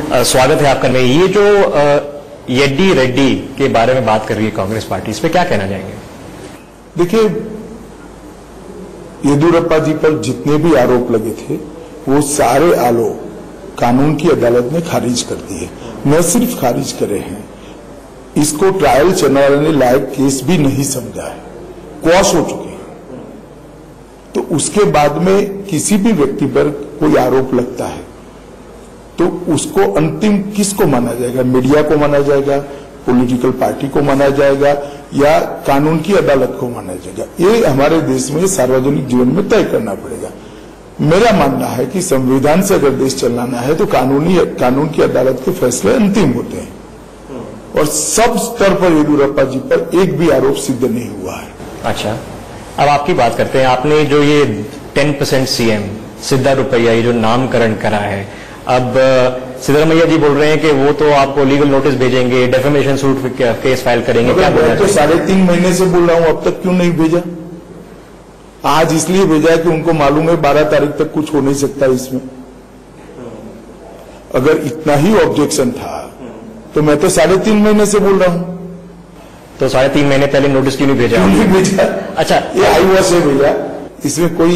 स्वागत है आपका। मैं ये जो येड्डी रेड्डी के बारे में बात कर रही है कांग्रेस पार्टी, इस पे क्या कहना चाहेंगे? देखिए, येदियुरप्पा जी पर जितने भी आरोप लगे थे वो सारे आरोप कानून की अदालत ने खारिज कर दिए। न सिर्फ खारिज करे हैं, इसको ट्रायल चलाने ने लायक केस भी नहीं समझा है, क्वॉश हो चुके हैं। तो उसके बाद में किसी भी व्यक्ति पर कोई आरोप लगता है तो उसको अंतिम किसको माना जाएगा? मीडिया को माना जाएगा, पॉलिटिकल पार्टी को माना जाएगा, या कानून की अदालत को माना जाएगा? ये हमारे देश में सार्वजनिक जीवन में तय करना पड़ेगा। मेरा मानना है कि संविधान से अगर देश चलाना है तो कानून की अदालत के फैसले अंतिम होते हैं, और सब स्तर पर येदियुरप्पा जी पर एक भी आरोप सिद्ध नहीं हुआ है। अच्छा, अब आपकी बात करते हैं। आपने जो ये 10% सीएम सिद्धारुपैया ये जो नामकरण करा है, अब सिद्धरमैया जी बोल रहे हैं कि वो तो आपको लीगल नोटिस भेजेंगे, डेफेमेशन सूट केस फाइल करेंगे। क्या मैं तो 3.5 महीने से बोल रहा हूं, अब तक क्यों नहीं भेजा? आज इसलिए भेजा है कि उनको मालूम है 12 तारीख तक कुछ हो नहीं सकता इसमें। अगर इतना ही ऑब्जेक्शन था तो मैं तो 3.5 महीने से बोल रहा हूं। तो 3.5 महीने पहले नोटिस क्यों नहीं भेजा? क्यों नहीं भेजा? अच्छा, ये आईओ से भेजा, इसमें कोई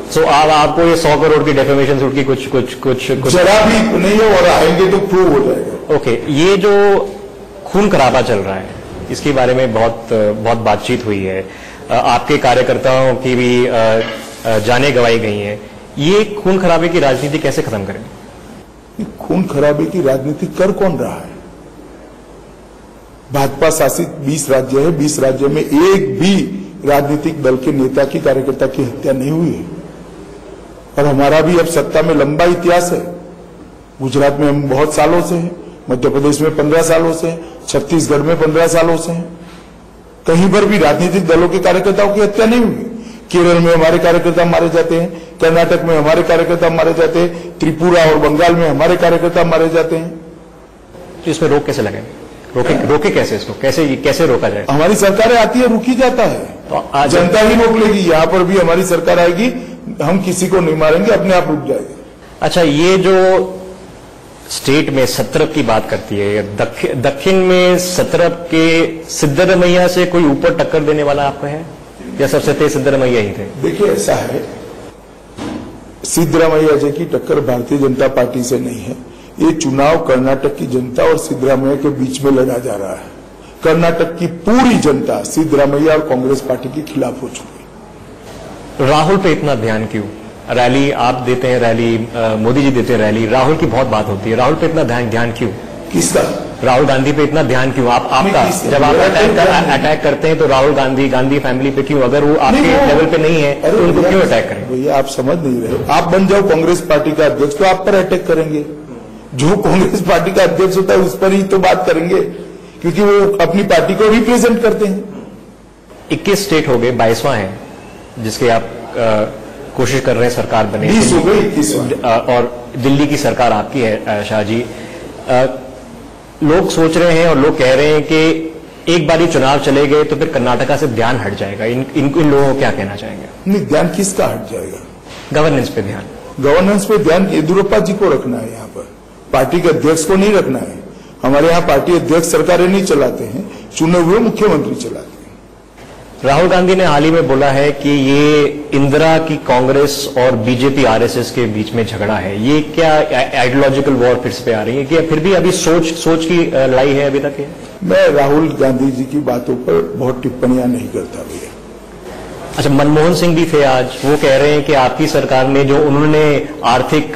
सो आपको ये 100 करोड़ की डेफेमेशन सूट की कुछ जरा भी नहीं है, और आएंगे तो प्रूव हो जाएगा। ओके, ये जो खून खराबा चल रहा है इसके बारे में बहुत बातचीत हुई है, आपके कार्यकर्ताओं की भी जानें गंवाई गई हैं। ये खून खराबे की राजनीति कैसे खत्म करें? खून खराबे की राजनीति कर कौन रहा है? भाजपा शासित 20 राज्य है, 20 राज्य में एक भी राजनीतिक दल के नेता की कार्यकर्ता की हत्या नहीं हुई है। और हमारा भी अब सत्ता में लंबा इतिहास है। गुजरात में हम बहुत सालों से हैं, मध्य प्रदेश में 15 सालों से हैं, छत्तीसगढ़ में 15 सालों से हैं। कहीं पर भी राजनीतिक दलों के कार्यकर्ताओं की हत्या नहीं हुई। केरल में हमारे कार्यकर्ता मारे जाते हैं, कर्नाटक में हमारे कार्यकर्ता मारे जाते हैं, त्रिपुरा और बंगाल में हमारे कार्यकर्ता मारे जाते हैं। तो इसमें रोक कैसे लगे? रोके कैसे इसको? कैसे रोका जाए? हमारी सरकारें आती है, रुकी जाता है, तो जनता ही रोक लेगी। यहां पर भी हमारी सरकार आएगी, हम किसी को नहीं मारेंगे, अपने आप रुक जाएगी। अच्छा, ये जो स्टेट में सत्रप की बात करती है, दक्षिण में सत्रप के सिद्धरमैया से कोई ऊपर टक्कर देने वाला आपका है, या सबसे तेज सिद्धरमैया ही थे? देखिए, ऐसा है, सिद्धरमैया जी की टक्कर भारतीय जनता पार्टी से नहीं है। ये चुनाव कर्नाटक की जनता और सिद्धरामैया के बीच में लड़ा जा रहा है। कर्नाटक की पूरी जनता सिद्धरामैया और कांग्रेस पार्टी के खिलाफ हो चुकी है। राहुल पे इतना ध्यान क्यों? रैली आप देते हैं, रैली मोदी जी देते हैं, रैली राहुल की बहुत बात होती है, राहुल पे इतना ध्यान क्यों? किसका? राहुल गांधी पे इतना ध्यान क्यों? आपका जब आप अटैक करते हैं तो राहुल गांधी फैमिली पे क्यों? अगर वो आपके लेवल पे नहीं है तो उनको क्यों अटैक करें? भैया, आप समझ नहीं रहे। आप बन जाओ कांग्रेस पार्टी का अध्यक्ष तो आप पर अटैक करेंगे। जो कांग्रेस पार्टी का अध्यक्ष होता है उस पर ही तो बात करेंगे, क्योंकि वो अपनी पार्टी को रिप्रेजेंट करते हैं। 21 स्टेट हो गए, 22वां है जिसके आप कोशिश कर रहे हैं सरकार बने। 20 हो गई, 21 और दिल्ली की सरकार आपकी है शाह जी। लोग सोच रहे हैं और लोग कह रहे हैं कि एक बार ही चुनाव चले गए तो फिर कर्नाटका से ध्यान हट जाएगा। इन लोगों को क्या कहना चाहेंगे? नहीं, ध्यान किसका हट जाएगा? गवर्नेंस पे ध्यान। गवर्नेंस पे ध्यान येदियुरप्पा जी को रखना है, यहाँ पर पार्टी के अध्यक्ष को नहीं रखना है। हमारे यहाँ पार्टी अध्यक्ष सरकारें नहीं चलाते हैं, चुने हुए मुख्यमंत्री चलाते हैं। राहुल गांधी ने हाल ही में बोला है कि ये इंदिरा की कांग्रेस और बीजेपी आरएसएस के बीच में झगड़ा है। ये क्या आइडियोलॉजिकल वॉर फिर से आ रही है कि फिर भी अभी सोच की लड़ाई है अभी तक? मैं राहुल गांधी जी की बातों पर बहुत टिप्पणियां नहीं करता भैया। अच्छा, मनमोहन सिंह भी थे आज, वो कह रहे हैं कि आपकी सरकार ने जो उन्होंने आर्थिक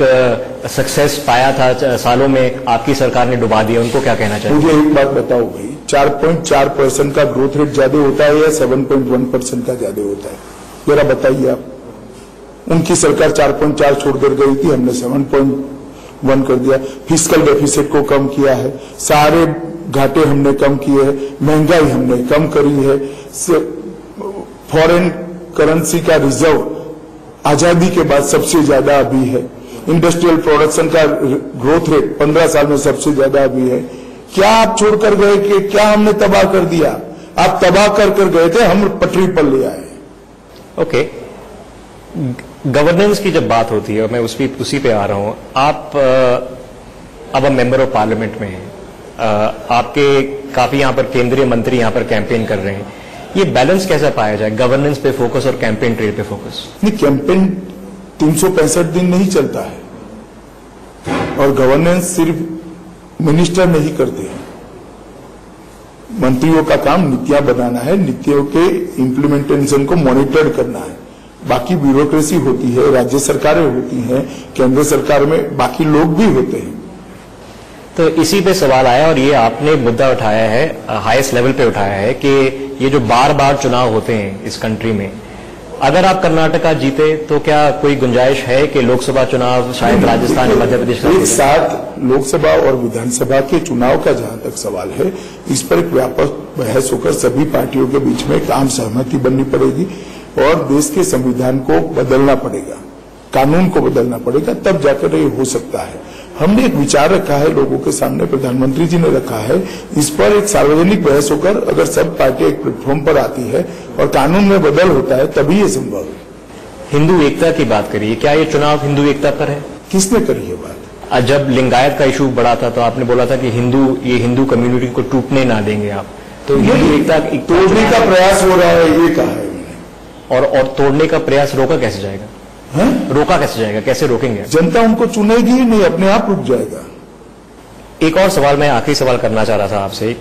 सक्सेस पाया था सालों में, आपकी सरकार ने डुबा दिया। उनको क्या कहना चाहिए? मुझे एक बात बताओ भाई, 4.4% का ग्रोथ रेट ज्यादा होता है या 7.1% का ज्यादा होता है? जरा बताइए आप। उनकी सरकार 4.4 छोड़कर गई थी, हमने 7.1 कर दिया। फिस्कल डेफिसिट को कम किया है, सारे घाटे हमने कम किए हैं, महंगाई हमने कम करी है, फॉरेन करेंसी का रिजर्व आजादी के बाद सबसे ज्यादा अभी है, इंडस्ट्रियल प्रोडक्शन का ग्रोथ रेट 15 साल में सबसे ज्यादा अभी है। क्या आप छोड़कर गए कि क्या हमने तबाह कर दिया? आप तबाह कर गए थे, हम पटरी पर ले आए। ओके, गवर्नेंस की जब बात होती है, और मैं उसी पे आ रहा हूं, आप अब मेंबर ऑफ पार्लियामेंट में हैं, आपके काफी यहां पर केंद्रीय मंत्री यहां पर कैंपेन कर रहे हैं, ये बैलेंस कैसे पाया जाए, गवर्नेंस पे फोकस और कैंपेन ट्रेल पे फोकस? नहीं, कैंपेन 365 दिन नहीं चलता है, और गवर्नेंस सिर्फ मिनिस्टर नहीं करते हैं। मंत्रियों का काम नीतियां बनाना है, नीतियों के इम्प्लीमेंटेशन को मॉनिटर करना है। बाकी ब्यूरोक्रेसी होती है, राज्य सरकारें होती हैं, केंद्र सरकार में बाकी लोग भी होते हैं। तो इसी पे सवाल आया, और ये आपने मुद्दा उठाया है, हाईएस्ट लेवल पे उठाया है, कि ये जो बार बार चुनाव होते हैं इस कंट्री में, अगर आप कर्नाटका जीते तो क्या कोई गुंजाइश है कि लोकसभा चुनाव शायद राजस्थान या मध्य प्रदेश एक साथ लोकसभा और विधानसभा के चुनाव का जहां तक सवाल है, इस पर एक व्यापक बहस होकर सभी पार्टियों के बीच में एक आम सहमति बननी पड़ेगी, और देश के संविधान को बदलना पड़ेगा, कानून को बदलना पड़ेगा, तब जाकर ये हो सकता है। हमने एक विचार रखा है लोगों के सामने, प्रधानमंत्री जी ने रखा है, इस पर एक सार्वजनिक बहस होकर अगर सब पार्टी एक प्लेटफॉर्म पर आती है और कानून में बदल होता है, तभी ये संभव है। हिंदू एकता की बात करिए, क्या ये चुनाव हिंदू एकता पर है? किसने करी है बात? जब लिंगायत का इशू बढ़ा था तो आपने बोला था कि हिंदू कम्युनिटी को टूटने ना देंगे आप, तो हिंदू एकता तोड़ने का प्रयास हो रहा है, ये कहा है मैंने। और तोड़ने का प्रयास रोका कैसे जाएगा? रोका कैसे जाएगा, कैसे रोकेंगे? जनता उनको चुनेगी ही नहीं, अपने आप रुक जाएगा। एक और सवाल, मैं आखिरी सवाल करना चाह रहा था आपसे।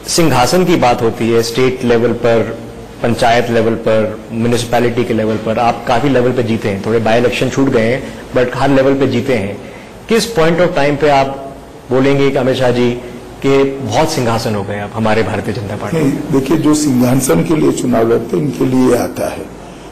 सिंहासन की बात होती है स्टेट लेवल पर, पंचायत लेवल पर, म्यूनिसिपैलिटी के लेवल पर, आप काफी लेवल पे जीते हैं, थोड़े बाय इलेक्शन छूट गए हैं बट हर लेवल पे जीते हैं। किस पॉइंट ऑफ टाइम पे आप बोलेंगे कि अमित शाह जी के बहुत सिंहासन हो गए अब हमारे भारतीय जनता पार्टी? देखिए, जो सिंहासन के लिए चुनाव लड़ते हैं, इनके लिए आता है।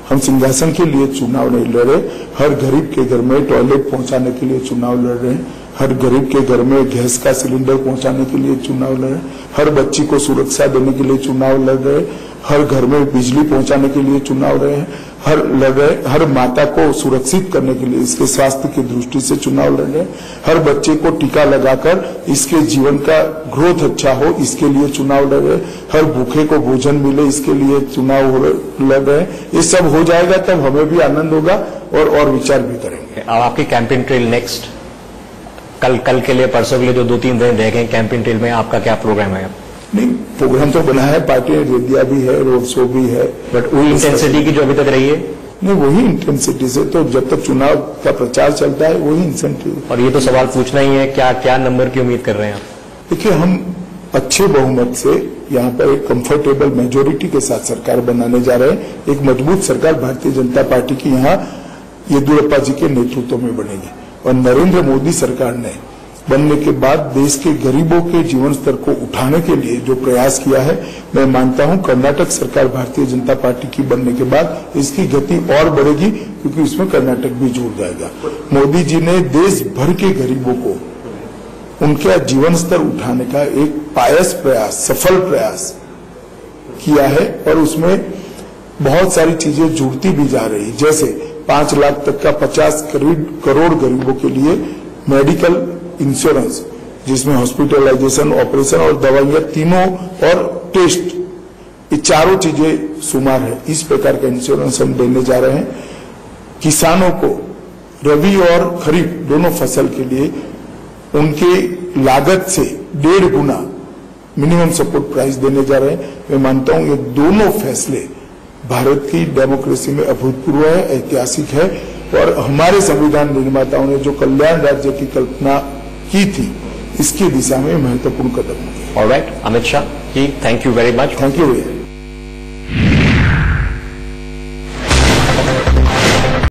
हम सिंहासन के लिए चुनाव नहीं लड़ रहे, हर गरीब के घर में टॉयलेट पहुंचाने के लिए चुनाव लड़ रहे हैं, हर गरीब के घर में गैस का सिलेंडर पहुंचाने के लिए चुनाव लड़ रहे हैं, हर बच्ची को सुरक्षा देने के लिए चुनाव लड़ रहे हैं, हर घर में बिजली पहुंचाने के लिए चुनाव लड़ रहे हैं, हर माता को सुरक्षित करने के लिए इसके स्वास्थ्य की दृष्टि से चुनाव लड़ रहे हैं, हर बच्चे को टीका लगाकर इसके जीवन का ग्रोथ अच्छा हो इसके लिए चुनाव लड़ रहे हैं, हर भूखे को भोजन मिले इसके लिए चुनाव लड़ रहे हैं। ये सब हो जाएगा तब हमें भी आनंद होगा और विचार भी करेंगे। अब आपकी कैंपेन ट्रेल नेक्स्ट, कल के लिए, परसों के लिए जो 2-3 दिन रह गए कैंपेन ट्रेल में, आपका क्या प्रोग्राम है? नहीं, प्रोग्राम तो बना है, पार्टी ने दे दिया भी है, रोड शो भी है, बट वही इंटेंसिटी की जो अभी तक रही है? नहीं, वही इंटेंसिटी से तो जब तक चुनाव का प्रचार चलता है वही इंटेंसिटी। और ये तो सवाल पूछना ही है, क्या नंबर की उम्मीद कर रहे हैं आप? देखिए, हम अच्छे बहुमत से यहाँ पर एक कंफर्टेबल मेजोरिटी के साथ सरकार बनाने जा रहे हैं। एक मजबूत सरकार भारतीय जनता पार्टी की यहाँ येदियुरप्पा जी के नेतृत्व में बनेगी, और नरेंद्र मोदी सरकार ने बनने के बाद देश के गरीबों के जीवन स्तर को उठाने के लिए जो प्रयास किया है, मैं मानता हूं कर्नाटक सरकार भारतीय जनता पार्टी की बनने के बाद इसकी गति और बढ़ेगी, क्योंकि इसमें कर्नाटक भी जुड़ जाएगा। मोदी जी ने देश भर के गरीबों को उनका जीवन स्तर उठाने का एक पायस प्रयास, सफल प्रयास किया है, और उसमें बहुत सारी चीजें जुड़ती भी जा रही, जैसे 5 लाख तक का 50 करोड़ गरीबों के लिए मेडिकल इंश्योरेंस, जिसमें हॉस्पिटलाइजेशन, ऑपरेशन और दवाइयां तीनों और टेस्ट, ये चारों चीजें शुमार है। इस प्रकार का इंश्योरेंस हम देने जा रहे हैं। किसानों को रबी और खरीफ दोनों फसल के लिए उनके लागत से 1.5 गुना मिनिमम सपोर्ट प्राइस देने जा रहे हैं। मैं मानता हूं ये दोनों फैसले भारत की डेमोक्रेसी में अभूतपूर्व है, ऐतिहासिक है, और हमारे संविधान निर्माताओं ने जो कल्याण राज्य की कल्पना की थी, इसकी दिशा में महत्वपूर्ण कदम है। Alright, Amit Shah ji, thank you very much. Thank you.